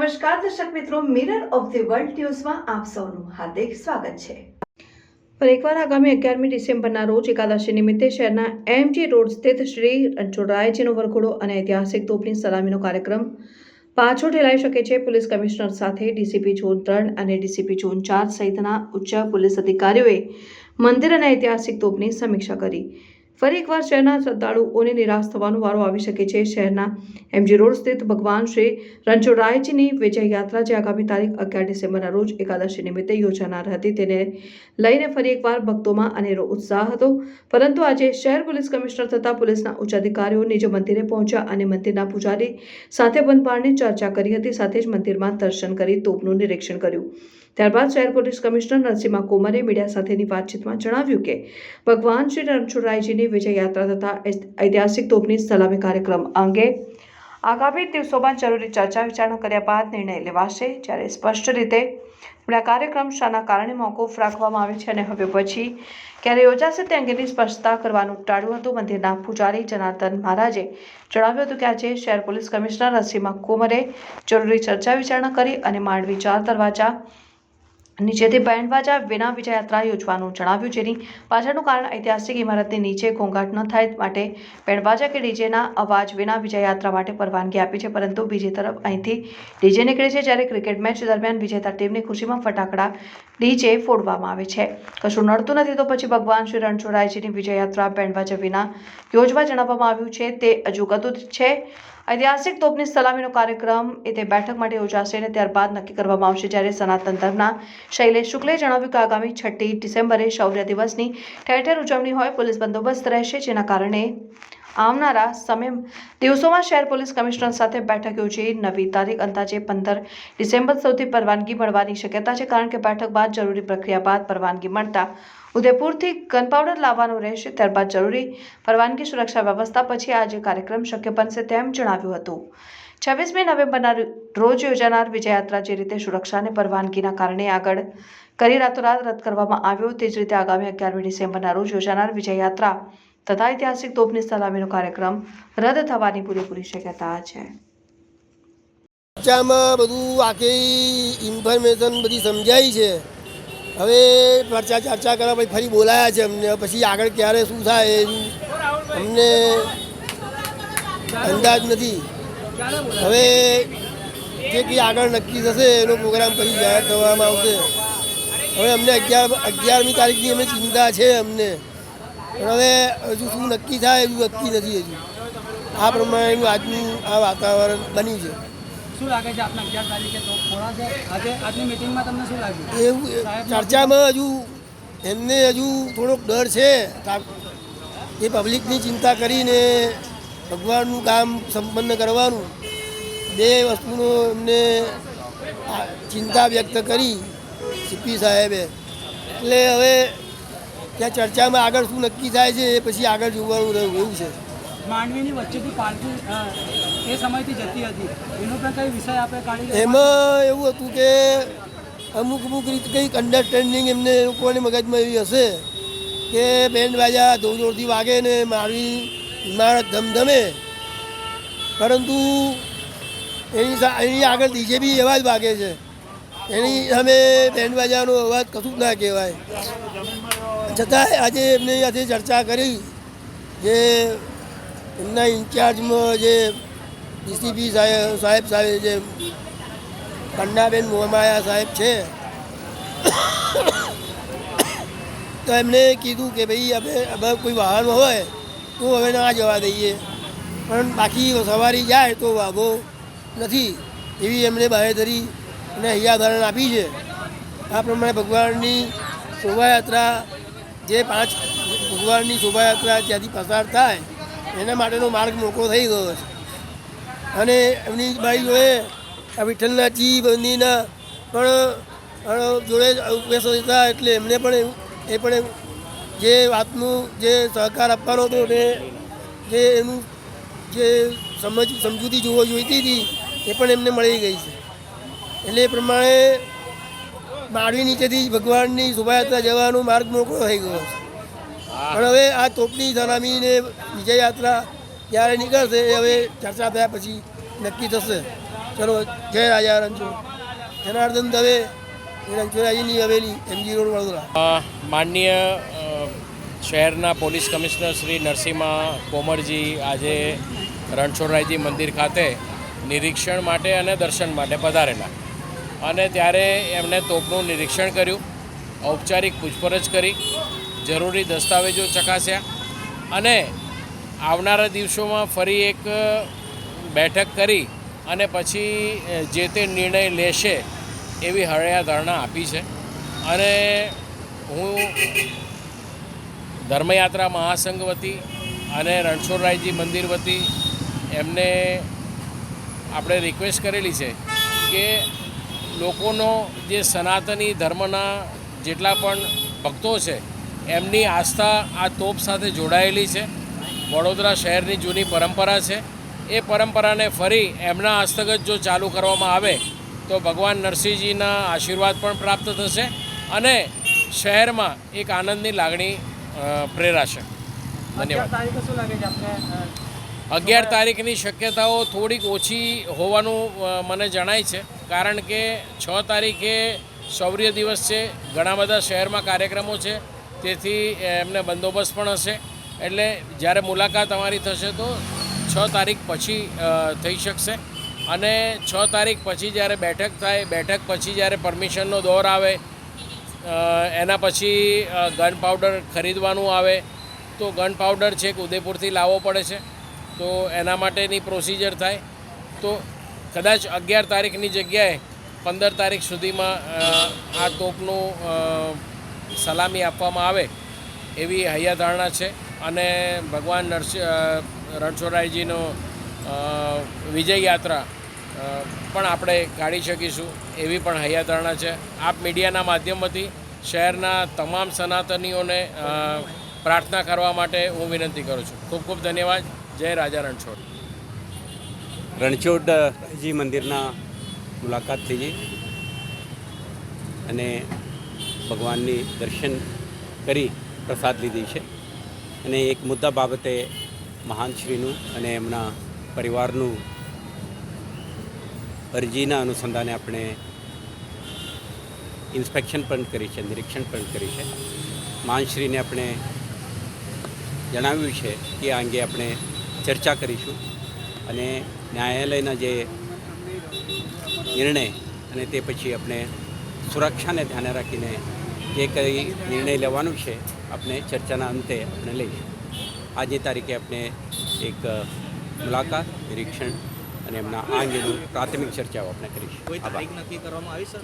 નમસ્કાર દર્શક મિત્રો, મિરર ઓફ ધ વર્લ્ડ ન્યૂઝમાં આપ સૌનું હાર્દિક સ્વાગત છે। પર એકવાર આગામી 11મી ડિસેમ્બરના રોજ એકાદશી નિમિત્તે શહેરના એમજી રોડ સ્થિત શ્રી રણછોડરાયજીનો વરઘોડો અને ઐતિહાસિક તોપની સલામીનો કાર્યક્રમ પાછો ઠેલાઈ શકે છે। પોલીસ કમિશનર સાથે ડીસીપી ઝોન 3 અને ડીસીપી ઝોન 4 સહિતના ઉચ્ચ પોલીસ અધિકારીઓએ મંદિર અને ઐતિહાસિક તોપની સમીક્ષા કરી। ફરી એકવાર શહેરના શ્રદ્ધાળુઓને નિરાશ થવાનો વારો આવી શકે છે। શહેરના એમજી રોડ સ્થિત ભગવાન શ્રી રણછોડરાયજીની વિજય યાત્રા જે આગામી તારીખ 11 ડિસેમ્બરના રોજ એકાદશી નિમિત્તે યોજાનાર હતી તેને લઈને ફરી એકવાર ભક્તોમાં અનેરો ઉત્સાહ હતો। પરંતુ આજે શહેર પોલીસ કમિશનર તથા પોલીસના ઉચ્ચ અધિકારીઓ નિજ મંદિરે પહોંચ્યા અને મંદિરના પૂજારી સાથે બંધબારની ચર્ચા કરી હતી। સાથે જ મંદિરમાં દર્શન કરી તોપનું નિરીક્ષણ કર્યું। ત્યારબાદ શહેર પોલીસ કમિશનર નરસિંહ કોમરે મીડિયા સાથેની વાતચીતમાં જણાવ્યું કે ભગવાન શ્રી રણછોડરાયજીની વિજય યાત્રા તથા ઐતિહાસિક તોપની સલામી કાર્યક્રમ અંગે આગામી દિવસોમાં જરૂરી ચર્ચા વિચારણા કર્યા બાદ નિર્ણય લેવાશે। જ્યારે સ્પષ્ટ રીતે આ કાર્યક્રમ શાના કારણે મોકૂફ રાખવામાં આવે છે અને હવે પછી ક્યારે યોજાશે તે અંગેની સ્પષ્ટતા કરવાનું ટાળ્યું હતું। મંદિરના પૂજારી જનાર્દન મહારાજે જણાવ્યું હતું કે આજે શહેર પોલીસ કમિશનર નરસિંહ કોમરે જરૂરી ચર્ચા વિચારણા કરી અને માંડવી 4 દરવાજા નીચેથી બેન્ડ બાજા વિના વિજય યાત્રા યોજવાનું જણાવ્યું, જેની પાછળનું કારણ ઐતિહાસિક ઇમારતની નીચે ઘોંઘાટ ન થાય માટે બેન્ડ બાજા કે ડીજેના અવાજ વિના વિજય યાત્રા માટે પરવાનગી આપી છે। પરંતુ બીજી તરફ અહીંથી ડીજે નીકળે છે જ્યારે ક્રિકેટ મેચ દરમિયાન વિજેતા ટીમની ખુશીમાં ફટાકડા ડીજે ફોડવામાં આવે છે। કશું નડતું નથી તો પછી ભગવાન શ્રી રણછોડરાયજીની વિજય યાત્રા બેન્ડ બાજા વિના યોજવા જણાવવામાં આવ્યું છે તે હજુ કદું છે। ઐતિહાસિક તોપની સલામીનો કાર્યક્રમ તે બેઠક માટે યોજાશે અને ત્યારબાદ નક્કી કરવામાં આવશે। જ્યારે સનાતન ધર્મના શૈલેષ શુક્લે જણાવ્યું કે આગામી 6 ડિસેમ્બરે શૌર્ય દિવસની ઠેર ઠેર ઉજવણી હોય પોલીસ બંદોબસ્ત રહેશે, જેના કારણે આવનારા દિવસોમાં શહેર પોલીસ કમિશનર સાથે બેઠક યોજી નવી તારીખ અંદાજે 15 ડિસેમ્બર સુધી પરવાનગી મળવાની શક્યતા છે, કારણ કે બેઠક બાદ જરૂરી પ્રક્રિયા બાદ પરવાનગી મળતા ઉદયપુરથી ગનપાવડર લાવવાનો રહેશે। ત્યારબાદ જરૂરી પરવાનગી સુરક્ષા વ્યવસ્થા પછી આજે કાર્યક્રમ શક્ય બનશે તેમ જણાવ્યું હતું। 26મી નવેમ્બરના રોજ યોજાનાર વિજય યાત્રા જે રીતે સુરક્ષા અને પરવાનગીના કારણે આગળ કરી રાતોરાત રદ કરવામાં આવ્યો તે જ રીતે આગામી 11મી ડિસેમ્બરના રોજ યોજાનાર વિજય યાત્રા તથા ઐતિહાસિક તોપની સલામીનો કાર્યક્રમ રદ થવાની પૂરેપૂરી શક્યતા છે। ચર્ચામાં બધું આખી ઇન્ફોર્મેશન બધી સમજાઈ છે। હવે ચર્ચા કરવા પછી ફરી બોલાયા છે અમને, પછી આગળ ક્યારે શું થાય અમને અંદાજ નથી। હવે જે કંઈ આગળ નક્કી થશે એનો પ્રોગ્રામ પછી જાહેર કરવામાં આવશે। હવે અમને 11મી તારીખની અમે ચિંતા છે અમને, પણ હવે હજુ શું નક્કી થાય એવું નક્કી નથી। હજુ આ પ્રમાણેનું આજનું આ વાતાવરણ બન્યું છે। શું લાગે છે આપને 11 તારીખે તો ફોડાશે? આજની મીટિંગમાં તમને શું લાગ્યું? એવું ચર્ચામાં હજુ એમને હજુ થોડોક ડર છે। એ પબ્લિકની ચિંતા કરીને ભગવાનનું કામ સંપન્ન કરવાનું બે વસ્તુનો એમને ચિંતા વ્યક્ત કરી સીપી સાહેબે। એટલે હવે ત્યાં ચર્ચામાં આગળ શું નક્કી થાય છે એ પછી આગળ જોવાનું રહ્યું એવું છે। માંડવીની વચ્ચેથી પાલકી એ સમયથી જતી હતી, એનો પણ કઈ વિષય આપણે કાઢી? એમાં એવું હતું કે અમુક રીતે કંઈક અન્ડરસ્ટેન્ડિંગ એમને લોકોની મગજમાં એવી હશે કે બેન્ડ બાજા જોરથી વાગે ને મારી ઇમારત ધમધમે, પરંતુ એની આગળ ડીજે બી એવા જ વાગે છે। એની સામે બેન્ડ બાજાનો અવાજ કશું જ ના કહેવાય। છતાંય આજે એમને સાથે ચર્ચા કરી જે એમના ઇન્ચાર્જમાં જે ડીસીપી સાહેબ જે પન્નાબેન મોહમાયા સાહેબ છે, તો એમને કીધું કે ભાઈ હવે કોઈ વાહન હોય તો હવે ના જવા દઈએ, પણ બાકી સવારી જાય તો વાંધો નથી એવી એમને બાહેધરી અને હૈયાધારણ આપી છે। આ પ્રમાણે ભગવાનની શોભાયાત્રા જે 5 ભગવાનની શોભાયાત્રા ત્યાંથી પસાર થાય એના માટેનો માર્ગ મોકળો થઈ ગયો છે। અને એમની બાઈ જોડે આ વિઠ્ઠલનાથજી મંદિરના પણ જોડે ઉપવેશ હતા, એટલે એમને પણ એ પણ જે વાતનું જે સહકાર આપવાનો હતો ને જે એનું જે સમજૂતી જોઈતી હતી એ પણ એમને મળી ગઈ છે। એટલે એ પ્રમાણે માંડવી નીચેથી ભગવાનની શોભાયાત્રા જવાનો માર્ગ મોકળો થઈ ગયો છે। પણ હવે આ તોપની સલામી ને વિજય યાત્રા ક્યારે નીકળશે એ હવે ચર્ચા થયા પછી નક્કી થશે। ચલો જય રાજા રણછોડ. જનાર્દન દવે, રણછોડરાયજીની હવેલી, એમજી રોડ, વડોદરા. માનનીય શહેરના પોલીસ કમિશનર શ્રી નરસિંહા કોમરજી આજે રણછોડરાયજી મંદિર ખાતે નિરીક્ષણ માટે અને દર્શન માટે પધારેલા અને ત્યારે એમણે તોપનું નિરીક્ષણ કર્યું, ઔપચારિક પૂછપરછ કરી, જરૂરી દસ્તાવેજો ચકાસ્યા અને આવનારા દિવસોમાં ફરી એક બેઠક કરી અને પછી જે તે નિર્ણય લેશે એવી હૈયાધારણા આપી છે. અને હું ધર્મયાત્રા મહાસંઘ વતી અને રણછોડરાયજી મંદિર વતી એમને આપણે રિક્વેસ્ટ કરેલી છે કે લોકોનો જે સનાતની ધર્મના જેટલા પણ ભક્તો છે એમની આસ્થા આ તોપ સાથે જોડાયેલી છે. વડોદરા શહેરની જૂની પરંપરા છે. એ પરંપરાને ફરી એમના હસ્તગત જો ચાલુ કરવામાં આવે તો ભગવાન નરસિંહજીના આશીર્વાદ પણ પ્રાપ્ત થશે અને શહેરમાં એક આનંદની લાગણી પ્રેરાશે. ધન્યવાદ. તારીખે શું લાગે છે આપણે 11 તારીખની શક્યતાઓ થોડીક ઓછી હોવાનું મને જણાય છે, કારણ કે 6 તારીખે શૌર્ય દિવસ છે, ઘણા બધા શહેરમાં કાર્યક્રમો છે, તેથી એમને બંદોબસ્ત પણ હશે. એટલે જ્યારે મુલાકાત અમારી થશે તો 6 તારીખ પછી થઈ શકશે અને 6 તારીખ પછી જ્યારે બેઠક થાય, બેઠક પછી જ્યારે પરમિશનનો દોર આવે, એના પછી ગન પાવડર ખરીદવાનું આવે તો ગન પાવડર છેક ઉદયપુરથી લાવવો પડે છે, તો એના માટેની પ્રોસિજર થાય. તો કદાચ 11 તારીખની જગ્યાએ 15 તારીખ સુધીમાં આ તોપનું સલામી આપવામાં આવે એવી હૈયાધારણા છે અને ભગવાન રણછોડરાયજીનો વિજય યાત્રા પણ આપણે કાઢી શકીશું એવી પણ હૈયાધારણા છે. આપ મીડિયાના માધ્યમથી શહેરના તમામ સનાતનીઓને પ્રાર્થના કરવા માટે હું વિનંતી કરું છું. ખૂબ ખૂબ ધન્યવાદ. જય રાજા રણછોડ. રણછોડજી મંદિરના મુલાકાત થઈ ગઈ અને ભગવાનની દર્શન કરી પ્રસાદ લીધી છે અને એક મુદ્દા બાબતે મહાનશ્રીનું અને એમના પરિવારનું અરજીના અનુસંધાને આપણે ઇન્સ્પેક્શન પણ કરી છે, નિરીક્ષણ પણ કરી છે. મહાનશ્રીને આપણે જણાવ્યું છે કે આ અંગે આપણે ચર્ચા કરીશું અને ન્યાયાલયના જે નિર્ણય અને તે પછી આપણે સુરક્ષાને ધ્યાને રાખીને જે કંઈ નિર્ણય લેવાનું છે આપણે ચર્ચાના અંતે આપણે લઈશું. આજની તારીખે આપણે એક મુલાકાત, નિરીક્ષણ અને એમના આ અંગેની પ્રાથમિક ચર્ચાઓ આપણે કરીશું. કોઈ તારીખ નક્કી કરવામાં આવી સર?